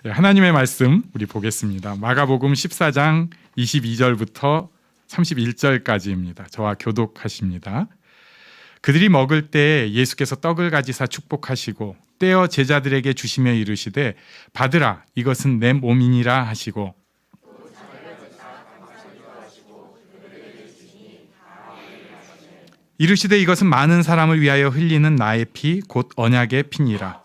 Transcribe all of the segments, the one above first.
하나님의 말씀 우리 보겠습니다. 마가복음 14장 22절부터 31절까지입니다. 저와 교독하십니다. 그들이 먹을 때 예수께서 떡을 가지사 축복하시고 떼어 제자들에게 주시며 이르시되 받으라 이것은 내 몸이니라 하시고 이르시되 이것은 많은 사람을 위하여 흘리는 나의 피 곧 언약의 피니라.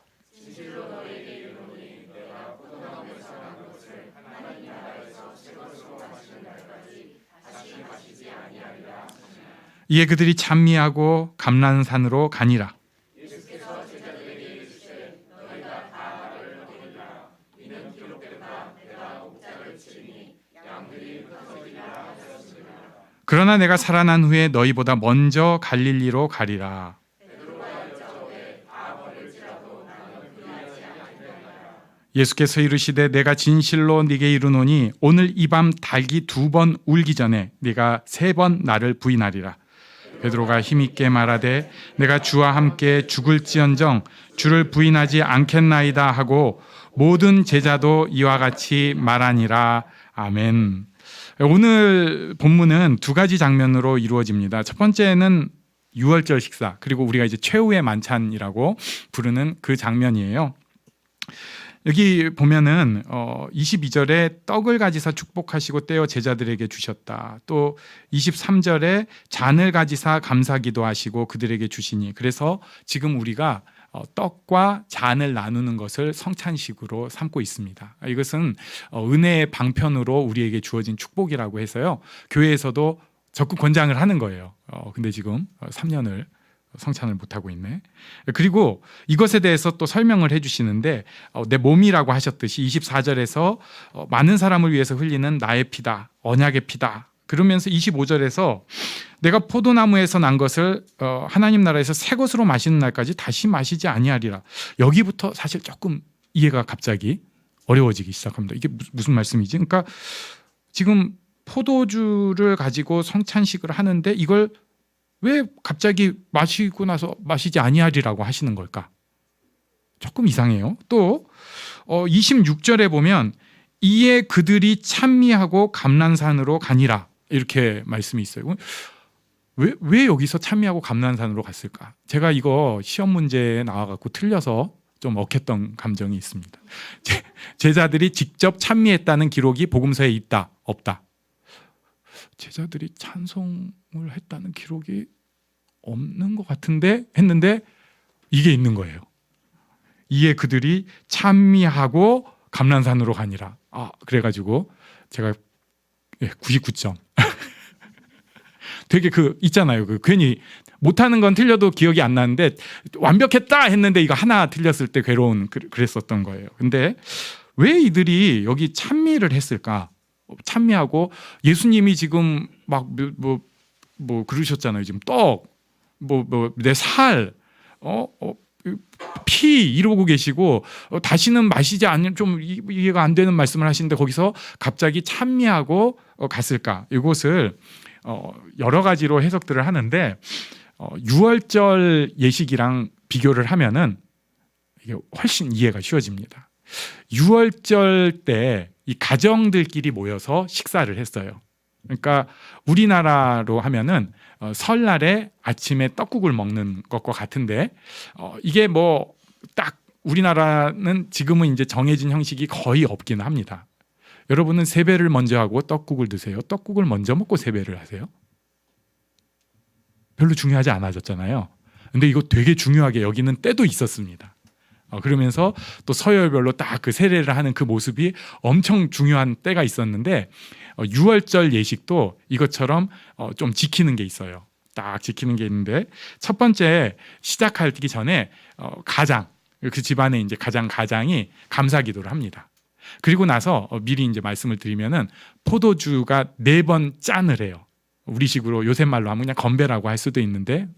이에 그들이 찬미하고 감난산으로 가니라. 그러나 내가 살아난 후에 너희보다 먼저 갈릴리로 가리라. 예수께서 이르시되 내가 진실로 네게 이르노니 오늘 이 밤 닭이 2번 울기 전에 네가 3번 나를 부인하리라. 베드로가 힘있게 말하되 내가 주와 함께 죽을지언정 주를 부인하지 않겠나이다 하고 모든 제자도 이와 같이 말하니라. 아멘. 오늘 본문은 2가지 장면으로 이루어집니다. 첫 번째는 유월절 식사, 그리고 우리가 이제 최후의 만찬이라고 부르는 그 장면이에요. 여기 보면은 22절에 떡을 가지사 축복하시고 떼어 제자들에게 주셨다. 또 23절에 잔을 가지사 감사기도 하시고 그들에게 주시니, 그래서 지금 우리가 떡과 잔을 나누는 것을 성찬식으로 삼고 있습니다. 이것은 은혜의 방편으로 우리에게 주어진 축복이라고 해서요, 교회에서도 적극 권장을 하는 거예요. 근데 지금 3년을 성찬을 못하고 있네. 그리고 이것에 대해서 또 설명을 해주시는데 내 몸이라고 하셨듯이 24절에서 많은 사람을 위해서 흘리는 나의 피다, 언약의 피다. 그러면서 25절에서 내가 포도나무에서 난 것을 하나님 나라에서 새 것으로 마시는 날까지 다시 마시지 아니하리라. 여기부터 사실 조금 이해가 갑자기 어려워지기 시작합니다. 이게 무슨 말씀이지? 그러니까 지금 포도주를 가지고 성찬식을 하는데 이걸 왜 갑자기 마시고 나서 마시지 아니하리라고 하시는 걸까? 조금 이상해요. 또 26절에 보면 이에 그들이 찬미하고 감난산으로 가니라, 이렇게 말씀이 있어요. 왜 여기서 찬미하고 감난산으로 갔을까? 제가 이거 시험 문제에 나와갖고 틀려서 좀 억했던 감정이 있습니다. 제자들이 직접 찬미했다는 기록이 복음서에 있다, 없다? 제자들이 찬송을 했다는 기록이 없는 것 같은데 했는데 이게 있는 거예요. 이에 그들이 찬미하고 감난산으로 가니라. 그래가지고 제가 99점. 되게 있잖아요. 괜히 못하는 건 틀려도 기억이 안 나는데 완벽했다 했는데 이거 하나 틀렸을 때 그랬었던 거예요. 근데 왜 이들이 여기 찬미를 했을까? 찬미하고 예수님이 지금 막 그러셨잖아요. 지금 떡, 내 살, 피 이러고 계시고 다시는 마시지 않는, 좀 이해가 안 되는 말씀을 하시는데 거기서 갑자기 찬미하고 갔을까? 이것을 여러 가지로 해석들을 하는데 유월절 예식이랑 비교를 하면은 이게 훨씬 이해가 쉬워집니다. 유월절 때 이 가정들끼리 모여서 식사를 했어요. 그러니까 우리나라로 하면은 설날에 아침에 떡국을 먹는 것과 같은데 이게 딱 우리나라는 지금은 이제 정해진 형식이 거의 없긴 합니다. 여러분은 세배를 먼저 하고 떡국을 드세요? 떡국을 먼저 먹고 세배를 하세요? 별로 중요하지 않아졌잖아요. 근데 이거 되게 중요하게 여기는 때도 있었습니다. 그러면서 또 서열별로 딱 그 세례를 하는 그 모습이 엄청 중요한 때가 있었는데 유월절 예식도 이것처럼 좀 지키는 게 있어요. 딱 지키는 게 있는데 첫 번째 시작하기 전에 가장, 그 집안에 이제 가장이 감사기도를 합니다. 그리고 나서 미리 이제 말씀을 드리면은 포도주가 4번 짠을 해요. 우리식으로 요새 말로 하면 그냥 건배라고 할 수도 있는데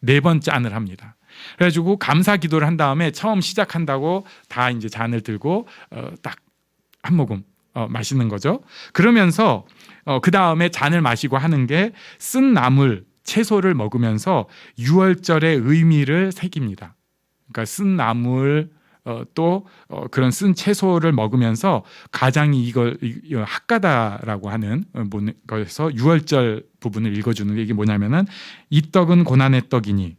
4번 짠을 합니다. 그래가지고 감사 기도를 한 다음에 처음 시작한다고 다 이제 잔을 들고 딱 한 모금 마시는 거죠. 그러면서 그 다음에 잔을 마시고 하는 게 쓴 나물, 채소를 먹으면서 유월절의 의미를 새깁니다. 그러니까 쓴 나물, 그런 쓴 채소를 먹으면서 가장이 이걸 핫가다라고 하는 것에서 유월절 부분을 읽어주는 게 이게 뭐냐면은 이 떡은 고난의 떡이니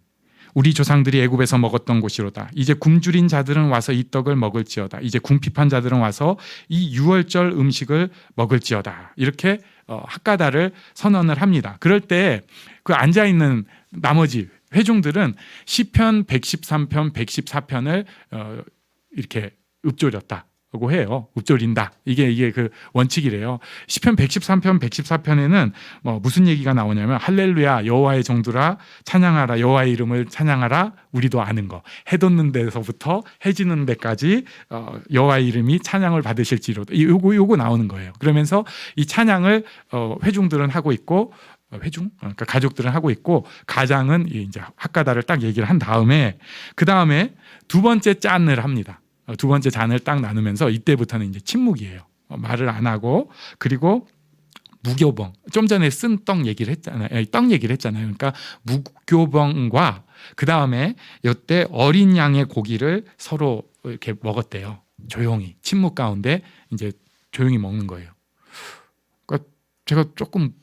우리 조상들이 애굽에서 먹었던 곳이로다. 이제 굶주린 자들은 와서 이 떡을 먹을지어다. 이제 궁핍한 자들은 와서 이 유월절 음식을 먹을지어다. 이렇게 핫가다를 선언을 합니다. 그럴 때 그 앉아 있는 나머지 회중들은 시편 113편, 114편을 이렇게 읊조렸다고 해요. 읊조린다. 이게 그 원칙이래요. 시편 113편, 114편에는 무슨 얘기가 나오냐면 할렐루야 여호와의 종들아 찬양하라 여호와의 이름을 찬양하라 우리도 아는 거. 해 돋는 데서부터 해 지는 데까지 여호와의 이름이 찬양을 받으실지로다. 요거 나오는 거예요. 그러면서 이 찬양을 회중들은 하고 있고 그러니까 가족들은 하고 있고 가장은 이제 핫가다를 딱 얘기를 한 다음에 그 다음에 두 번째 짠을 합니다. 두 번째 잔을 딱 나누면서 이때부터는 이제 침묵이에요. 말을 안 하고 그리고 무교병 좀 전에 쓴 떡 얘기를 했잖아요. 그러니까 무교병과 그 다음에 이때 어린 양의 고기를 서로 이렇게 먹었대요. 조용히 침묵 가운데 이제 조용히 먹는 거예요. 그러니까 제가 조금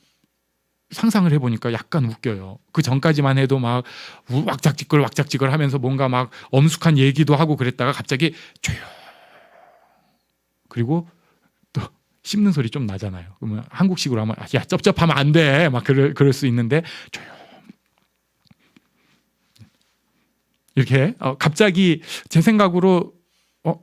상상을 해보니까 약간 웃겨요. 그 전까지만 해도 막 왁작지껄 하면서 뭔가 막 엄숙한 얘기도 하고 그랬다가 갑자기 조용. 그리고 또 씹는 소리 좀 나잖아요. 그러면 한국식으로 하면 야 쩝쩝하면 안 돼. 막 그럴 수 있는데 조용. 이렇게 갑자기 제 생각으로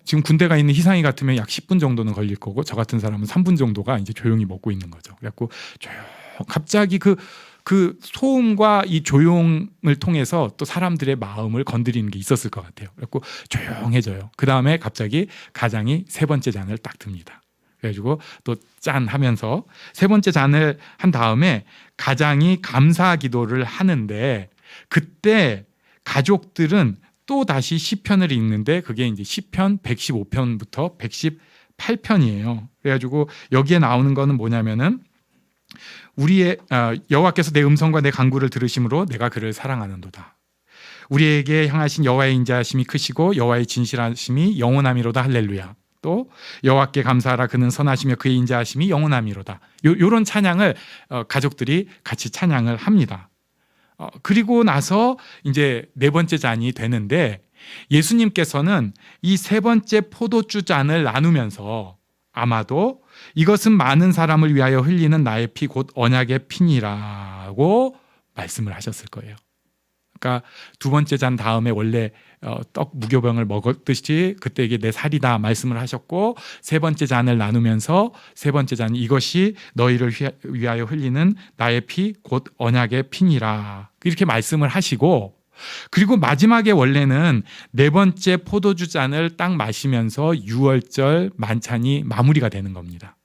지금 군대가 있는 희상이 같으면 약 10분 정도는 걸릴 거고 저 같은 사람은 3분 정도가 이제 조용히 먹고 있는 거죠. 그래갖고 조용. 갑자기 그 소음과 이 조용을 통해서 또 사람들의 마음을 건드리는 게 있었을 것 같아요. 그래갖고 조용해져요. 그 다음에 갑자기 가장이 세 번째 잔을 딱 듭니다. 그래가지고 또 짠 하면서 세 번째 잔을 한 다음에 가장이 감사 기도를 하는데 그때 가족들은 또 다시 시편을 읽는데 그게 이제 시편 115편부터 118편이에요. 그래가지고 여기에 나오는 거는 뭐냐면은 우리의 여호와께서 내 음성과 내 간구를 들으심으로 내가 그를 사랑하는도다. 우리에게 향하신 여호와의 인자하심이 크시고 여호와의 진실하심이 영원함이로다. 할렐루야. 또 여호와께 감사하라 그는 선하시며 그의 인자하심이 영원함이로다. 요런 찬양을 가족들이 같이 찬양을 합니다. 그리고 나서 이제 네 번째 잔이 되는데 예수님께서는 이 세 번째 포도주 잔을 나누면서 아마도 이것은 많은 사람을 위하여 흘리는 나의 피 곧 언약의 피니라고 말씀을 하셨을 거예요. 그러니까 두 번째 잔 다음에 원래 떡 무교병을 먹었듯이 그때 이게 내 살이다 말씀을 하셨고 세 번째 잔을 나누면서 세 번째 잔이 이것이 너희를 위하여 흘리는 나의 피 곧 언약의 피니라 이렇게 말씀을 하시고 그리고 마지막에 원래는 네 번째 포도주 잔을 딱 마시면서 유월절 만찬이 마무리가 되는 겁니다.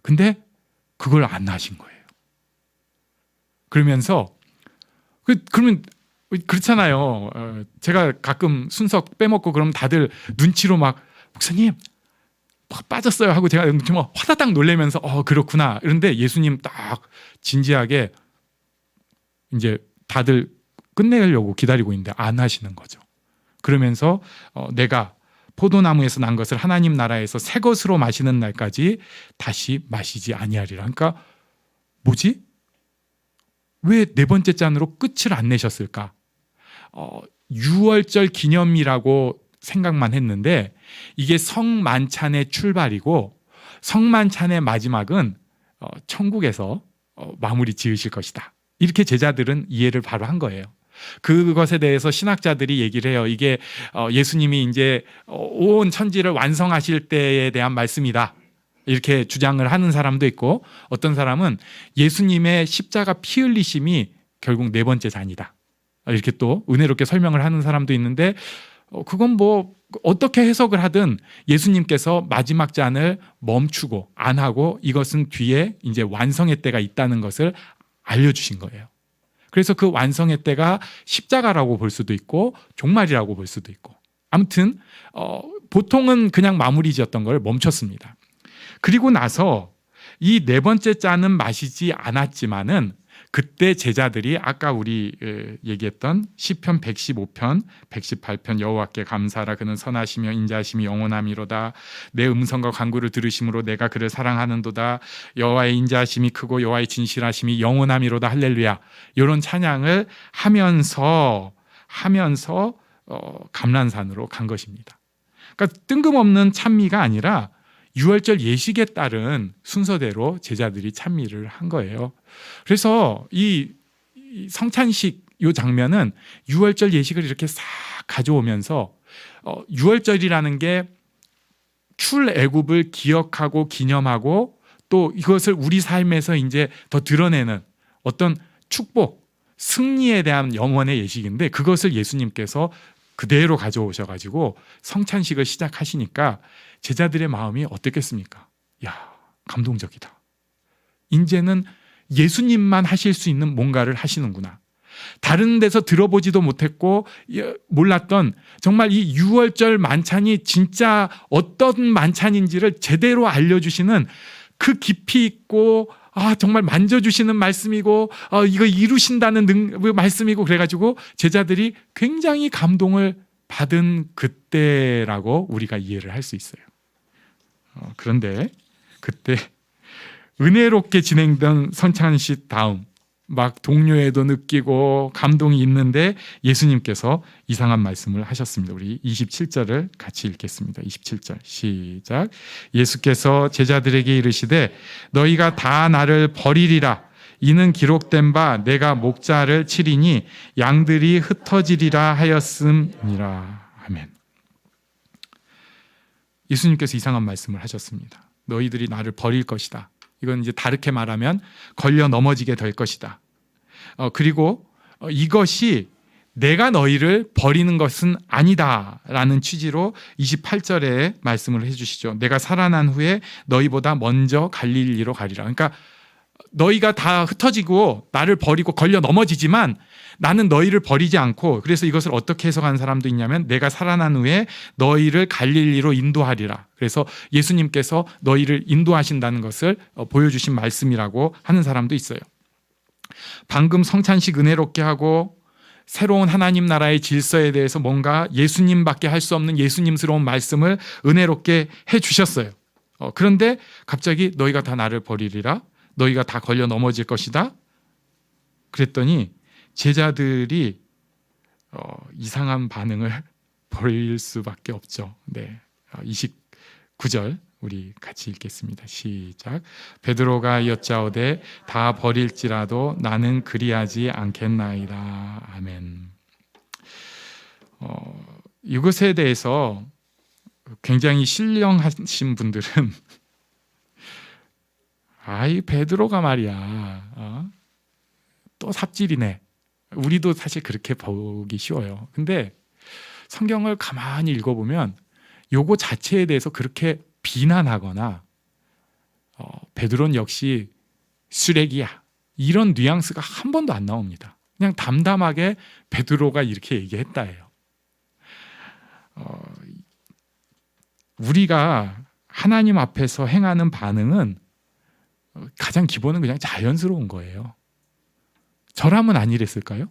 근데 그걸 안 하신 거예요. 그러면서 그러면 그렇잖아요. 제가 가끔 순서 빼먹고 그러면 다들 눈치로 막 목사님 빠졌어요 하고 제가 정말 화다닥 놀래면서 그렇구나. 그런데 예수님 딱 진지하게 이제 다들 끝내려고 기다리고 있는데 안 하시는 거죠. 그러면서 내가 포도나무에서 난 것을 하나님 나라에서 새 것으로 마시는 날까지 다시 마시지 아니하리라. 그러니까 뭐지? 왜 네 번째 잔으로 끝을 안 내셨을까? 유월절 기념이라고 생각만 했는데 이게 성만찬의 출발이고 성만찬의 마지막은 천국에서 마무리 지으실 것이다. 이렇게 제자들은 이해를 바로 한 거예요. 그것에 대해서 신학자들이 얘기를 해요. 이게 예수님이 이제 온 천지를 완성하실 때에 대한 말씀이다. 이렇게 주장을 하는 사람도 있고 어떤 사람은 예수님의 십자가 피 흘리심이 결국 네 번째 잔이다. 이렇게 또 은혜롭게 설명을 하는 사람도 있는데 그건 뭐 어떻게 해석을 하든 예수님께서 마지막 잔을 멈추고 안 하고 이것은 뒤에 이제 완성의 때가 있다는 것을 알려주신 거예요. 그래서 그 완성의 때가 십자가라고 볼 수도 있고 종말이라고 볼 수도 있고 아무튼 보통은 그냥 마무리 지었던 걸 멈췄습니다. 그리고 나서 이 네 번째 잔은 마시지 않았지만은 그때 제자들이 아까 우리 얘기했던 시편 115편, 118편 여호와께 감사하라 그는 선하시며 인자하심이 영원함이로다. 내 음성과 간구를 들으심으로 내가 그를 사랑하는도다. 여호와의 인자하심이 크고 여호와의 진실하심이 영원함이로다. 할렐루야. 이런 찬양을 하면서 감난산으로 간 것입니다. 그러니까 뜬금없는 찬미가 아니라 유월절 예식에 따른 순서대로 제자들이 찬미를 한 거예요. 그래서 이 성찬식 이 장면은 유월절 예식을 이렇게 싹 가져오면서 유월절이라는 게 출애굽을 기억하고 기념하고 또 이것을 우리 삶에서 이제 더 드러내는 어떤 축복, 승리에 대한 영원의 예식인데 그것을 예수님께서 그대로 가져오셔가지고 성찬식을 시작하시니까 제자들의 마음이 어땠겠습니까? 야, 감동적이다. 이제는 예수님만 하실 수 있는 뭔가를 하시는구나. 다른 데서 들어보지도 못했고 몰랐던 정말 이 유월절 만찬이 진짜 어떤 만찬인지를 제대로 알려주시는 그 깊이 있고 정말 만져주시는 말씀이고 이거 이루신다는 말씀이고 그래가지고 제자들이 굉장히 감동을 받은 그때라고 우리가 이해를 할 수 있어요. 그런데 그때 은혜롭게 진행된 성찬식 다음 막 동료애도 느끼고 감동이 있는데 예수님께서 이상한 말씀을 하셨습니다. 우리 27절을 같이 읽겠습니다. 27절 시작. 예수께서 제자들에게 이르시되 너희가 다 나를 버리리라. 이는 기록된 바 내가 목자를 치리니 양들이 흩어지리라 하였음이라. 아멘. 예수님께서 이상한 말씀을 하셨습니다. 너희들이 나를 버릴 것이다. 이건 이제 다르게 말하면 걸려 넘어지게 될 것이다. 그리고 이것이 내가 너희를 버리는 것은 아니다라는 취지로 28절에 말씀을 해주시죠. 내가 살아난 후에 너희보다 먼저 갈릴리로 가리라. 그러니까 너희가 다 흩어지고 나를 버리고 걸려 넘어지지만 나는 너희를 버리지 않고, 그래서 이것을 어떻게 해석하는 사람도 있냐면 내가 살아난 후에 너희를 갈릴리로 인도하리라. 그래서 예수님께서 너희를 인도하신다는 것을 보여주신 말씀이라고 하는 사람도 있어요. 방금 성찬식 은혜롭게 하고 새로운 하나님 나라의 질서에 대해서 뭔가 예수님밖에 할 수 없는 예수님스러운 말씀을 은혜롭게 해주셨어요. 그런데 갑자기 너희가 다 나를 버리리라. 너희가 다 걸려 넘어질 것이다. 그랬더니 제자들이 이상한 반응을 보일 수밖에 없죠. 네, 29절 우리 같이 읽겠습니다. 시작. 베드로가 여짜오되 다 버릴지라도 나는 그리하지 않겠나이다. 아멘. 이것에 대해서 굉장히 신령하신 분들은 아이 베드로가 말이야 또 삽질이네. 우리도 사실 그렇게 보기 쉬워요. 근데 성경을 가만히 읽어보면 요거 자체에 대해서 그렇게 비난하거나 베드로는 역시 쓰레기야 이런 뉘앙스가 한 번도 안 나옵니다. 그냥 담담하게 베드로가 이렇게 얘기했다예요. 우리가 하나님 앞에서 행하는 반응은 가장 기본은 그냥 자연스러운 거예요. 저라면 안 이랬을까요?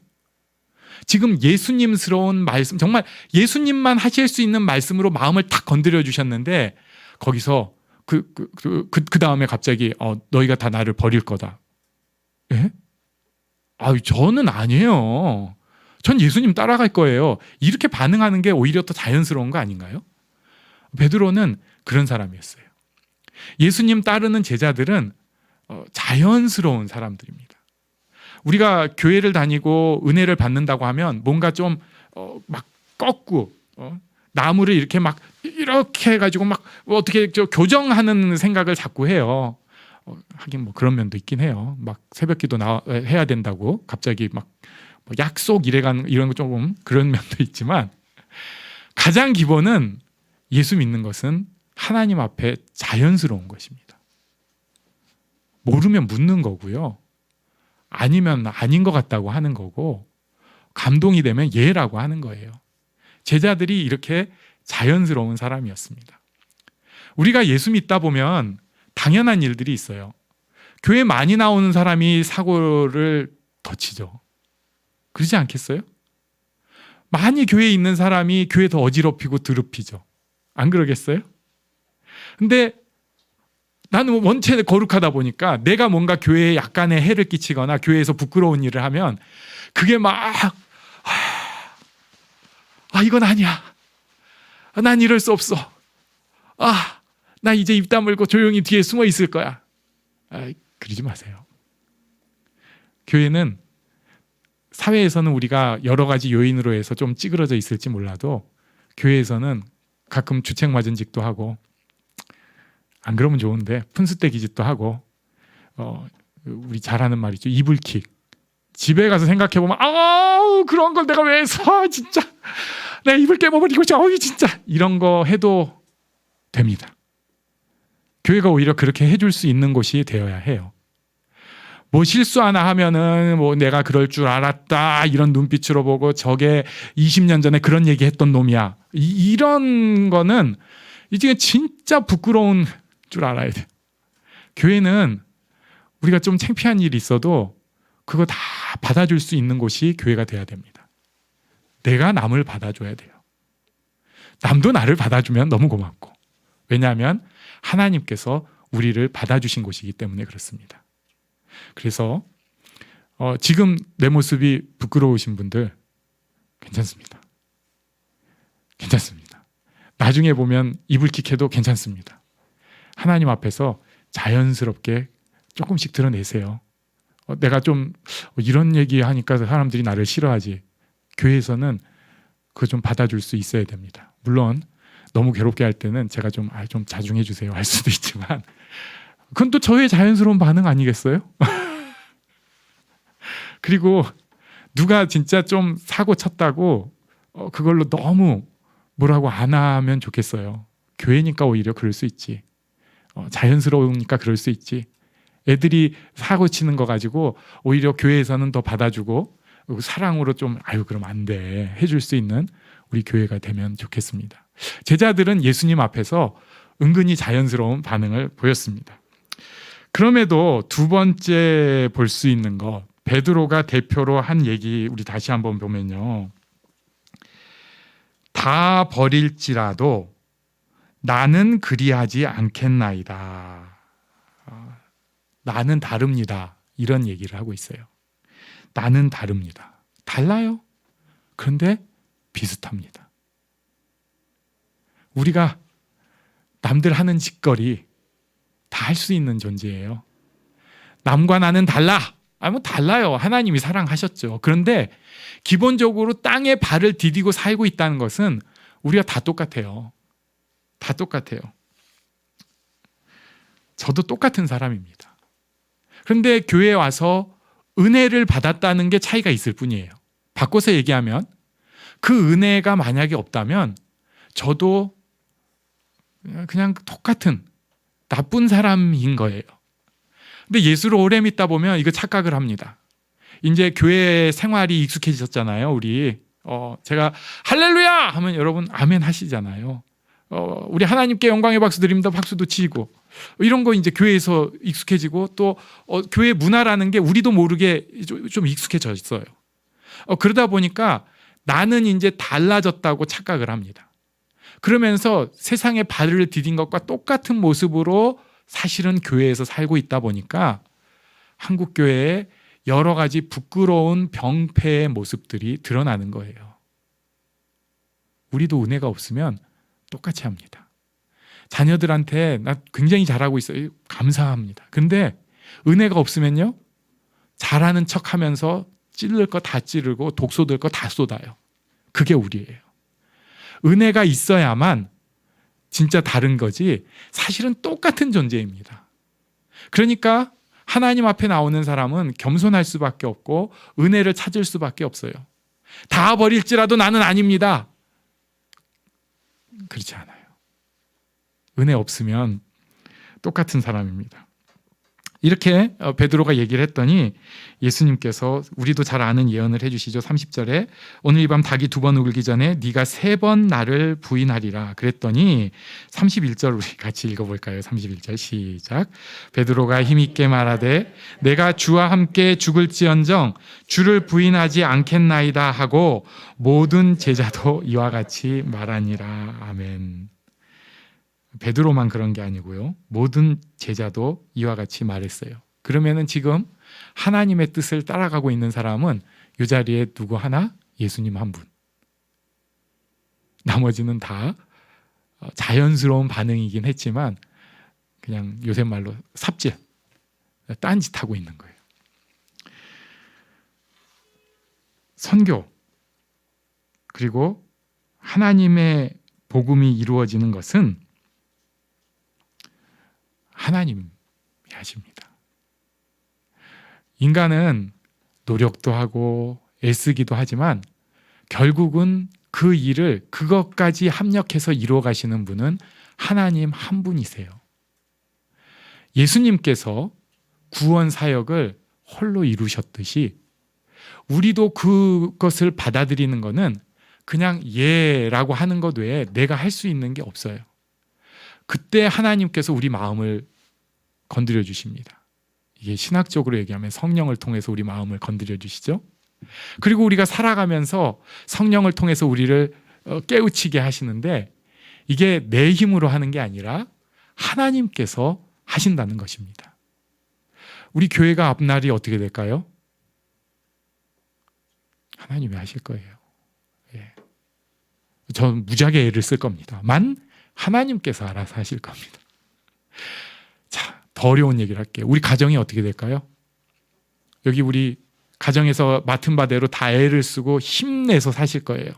지금 예수님스러운 말씀, 정말 예수님만 하실 수 있는 말씀으로 마음을 탁 건드려 주셨는데 거기서 그 다음에 갑자기 너희가 다 나를 버릴 거다. 예? 저는 아니에요. 전 예수님 따라갈 거예요. 이렇게 반응하는 게 오히려 더 자연스러운 거 아닌가요? 베드로는 그런 사람이었어요. 예수님 따르는 제자들은 자연스러운 사람들입니다. 우리가 교회를 다니고 은혜를 받는다고 하면 뭔가 좀 막 꺾고 나무를 이렇게 막 이렇게 해가지고 막 어떻게 교정하는 생각을 자꾸 해요. 하긴 뭐 그런 면도 있긴 해요. 막 새벽기도 해야 된다고 갑자기 막 약속 이래가는 이런 거 조금 그런 면도 있지만 가장 기본은 예수 믿는 것은 하나님 앞에 자연스러운 것입니다. 모르면 묻는 거고요. 아니면 아닌 것 같다고 하는 거고 감동이 되면 예라고 하는 거예요. 제자들이 이렇게 자연스러운 사람이었습니다. 우리가 예수 믿다 보면 당연한 일들이 있어요. 교회 많이 나오는 사람이 사고를 더 치죠. 그러지 않겠어요? 많이 교회에 있는 사람이 교회 더 어지럽히고 더럽히죠. 안 그러겠어요? 근데 나는 원체 거룩하다 보니까 내가 뭔가 교회에 약간의 해를 끼치거나 교회에서 부끄러운 일을 하면 그게 막 이건 아니야. 난 이럴 수 없어. 나 이제 입 다물고 조용히 뒤에 숨어 있을 거야. 그러지 마세요. 교회는 사회에서는 우리가 여러 가지 요인으로 해서 좀 찌그러져 있을지 몰라도 교회에서는 가끔 주책 맞은 짓도 하고 안 그러면 좋은데 푼수떼기 짓도 하고 우리 잘하는 말이죠. 이불킥. 집에 가서 생각해보면 그런 걸 내가 왜 해서 진짜 내가 입을 깨물어버리고 진짜 이런 거 해도 됩니다. 교회가 오히려 그렇게 해줄 수 있는 곳이 되어야 해요. 뭐 실수 하나 하면은 뭐 내가 그럴 줄 알았다 이런 눈빛으로 보고 저게 20년 전에 그런 얘기 했던 놈이야. 이런 거는 이제 진짜 부끄러운 줄 알아야 돼요. 교회는 우리가 좀 창피한 일이 있어도 그거 다 받아줄 수 있는 곳이 교회가 돼야 됩니다. 내가 남을 받아줘야 돼요. 남도 나를 받아주면 너무 고맙고. 왜냐하면 하나님께서 우리를 받아주신 곳이기 때문에 그렇습니다. 그래서 지금 내 모습이 부끄러우신 분들 괜찮습니다. 괜찮습니다. 나중에 보면 이불킥해도 괜찮습니다. 하나님 앞에서 자연스럽게 조금씩 드러내세요. 내가 좀 이런 얘기하니까 사람들이 나를 싫어하지. 교회에서는 그거 좀 받아줄 수 있어야 됩니다. 물론 너무 괴롭게 할 때는 제가 좀 자중해 주세요 할 수도 있지만 그건 또 저의 자연스러운 반응 아니겠어요? 그리고 누가 진짜 좀 사고 쳤다고 그걸로 너무 뭐라고 안 하면 좋겠어요. 교회니까 오히려 그럴 수 있지. 자연스러우니까 그럴 수 있지. 애들이 사고 치는 거 가지고 오히려 교회에서는 더 받아주고 사랑으로 좀 그럼 안 돼 해줄 수 있는 우리 교회가 되면 좋겠습니다. 제자들은 예수님 앞에서 은근히 자연스러운 반응을 보였습니다. 그럼에도 두 번째 볼 수 있는 것, 베드로가 대표로 한 얘기 우리 다시 한번 보면요. 다 버릴지라도 나는 그리하지 않겠나이다. 나는 다릅니다. 이런 얘기를 하고 있어요. 나는 다릅니다. 달라요. 그런데 비슷합니다. 우리가 남들 하는 짓거리 다 할 수 있는 존재예요. 남과 나는 달라. 뭐 달라요. 하나님이 사랑하셨죠. 그런데 기본적으로 땅에 발을 디디고 살고 있다는 것은 우리가 다 똑같아요. 다 똑같아요. 저도 똑같은 사람입니다. 그런데 교회에 와서 은혜를 받았다는 게 차이가 있을 뿐이에요. 바꿔서 얘기하면 그 은혜가 만약에 없다면 저도 그냥 똑같은 나쁜 사람인 거예요. 근데 예수를 오래 믿다 보면 이거 착각을 합니다. 이제 교회 생활이 익숙해지셨잖아요. 우리 제가 할렐루야 하면 여러분 아멘 하시잖아요. 우리 하나님께 영광의 박수 드립니다. 박수도 치고 이런 거 이제 교회에서 익숙해지고 또 교회 문화라는 게 우리도 모르게 좀 익숙해져 있어요. 그러다 보니까 나는 이제 달라졌다고 착각을 합니다. 그러면서 세상에 발을 디딘 것과 똑같은 모습으로 사실은 교회에서 살고 있다 보니까 한국 교회에 여러 가지 부끄러운 병폐의 모습들이 드러나는 거예요. 우리도 은혜가 없으면 똑같이 합니다. 자녀들한테 나 굉장히 잘하고 있어요. 감사합니다. 근데 은혜가 없으면요. 잘하는 척하면서 찌를 거 다 찌르고 독소될 거 다 쏟아요. 그게 우리예요. 은혜가 있어야만 진짜 다른 거지 사실은 똑같은 존재입니다. 그러니까 하나님 앞에 나오는 사람은 겸손할 수밖에 없고 은혜를 찾을 수밖에 없어요. 다 버릴지라도 나는 아닙니다. 그렇지 않아요. 은혜 없으면 똑같은 사람입니다. 이렇게 베드로가 얘기를 했더니 예수님께서 우리도 잘 아는 예언을 해주시죠. 30절에 오늘 이 밤 닭이 2번 울기 전에 네가 3번 나를 부인하리라 그랬더니 31절 우리 같이 읽어볼까요? 31절 시작. 베드로가 힘있게 말하되 내가 주와 함께 죽을지언정 주를 부인하지 않겠나이다 하고 모든 제자도 이와 같이 말하니라. 아멘. 베드로만 그런 게 아니고요. 모든 제자도 이와 같이 말했어요. 그러면은 지금 하나님의 뜻을 따라가고 있는 사람은 이 자리에 누구 하나? 예수님 한 분. 나머지는 다 자연스러운 반응이긴 했지만 그냥 요새 말로 삽질, 딴짓하고 있는 거예요. 선교 그리고 하나님의 복음이 이루어지는 것은 하나님이 하십니다. 인간은 노력도 하고 애쓰기도 하지만 결국은 그 일을 그것까지 합력해서 이루어 가시는 분은 하나님 한 분이세요. 예수님께서 구원 사역을 홀로 이루셨듯이 우리도 그것을 받아들이는 것은 그냥 예라고 하는 것 외에 내가 할 수 있는 게 없어요. 그때 하나님께서 우리 마음을 건드려 주십니다. 이게 신학적으로 얘기하면 성령을 통해서 우리 마음을 건드려 주시죠. 그리고 우리가 살아가면서 성령을 통해서 우리를 깨우치게 하시는데 이게 내 힘으로 하는 게 아니라 하나님께서 하신다는 것입니다. 우리 교회가 앞날이 어떻게 될까요? 하나님이 하실 거예요. 예. 전 무지하게 애를 쓸 겁니다. 만 하나님께서 알아서 하실 겁니다. 자, 더 어려운 얘기를 할게요. 우리 가정이 어떻게 될까요? 여기 우리 가정에서 맡은 바대로 다 애를 쓰고 힘내서 사실 거예요.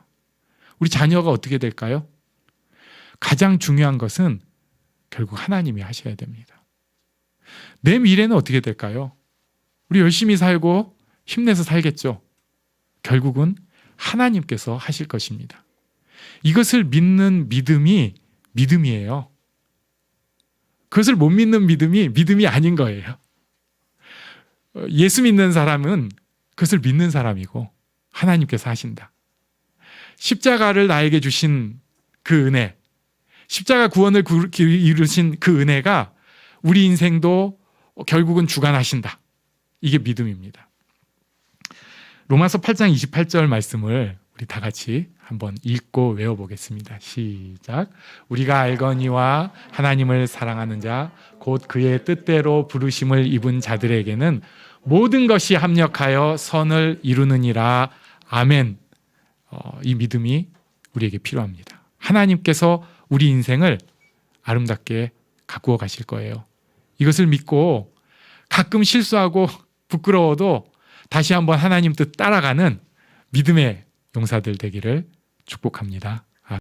우리 자녀가 어떻게 될까요? 가장 중요한 것은 결국 하나님이 하셔야 됩니다. 내 미래는 어떻게 될까요? 우리 열심히 살고 힘내서 살겠죠. 결국은 하나님께서 하실 것입니다. 이것을 믿는 믿음이 믿음이에요. 그것을 못 믿는 믿음이 아닌 거예요. 예수 믿는 사람은 그것을 믿는 사람이고 하나님께서 하신다. 십자가를 나에게 주신 그 은혜, 십자가 구원을 이루신 그 은혜가 우리 인생도 결국은 주관하신다. 이게 믿음입니다. 로마서 8장 28절 말씀을 우리 다 같이 한번 읽고 외워보겠습니다. 시작. 우리가 알거니와 하나님을 사랑하는 자, 곧 그의 뜻대로 부르심을 입은 자들에게는 모든 것이 합력하여 선을 이루느니라. 아멘. 이 믿음이 우리에게 필요합니다. 하나님께서 우리 인생을 아름답게 가꾸어 가실 거예요. 이것을 믿고 가끔 실수하고 부끄러워도 다시 한번 하나님 뜻 따라가는 믿음의 용사들 되기를 축복합니다.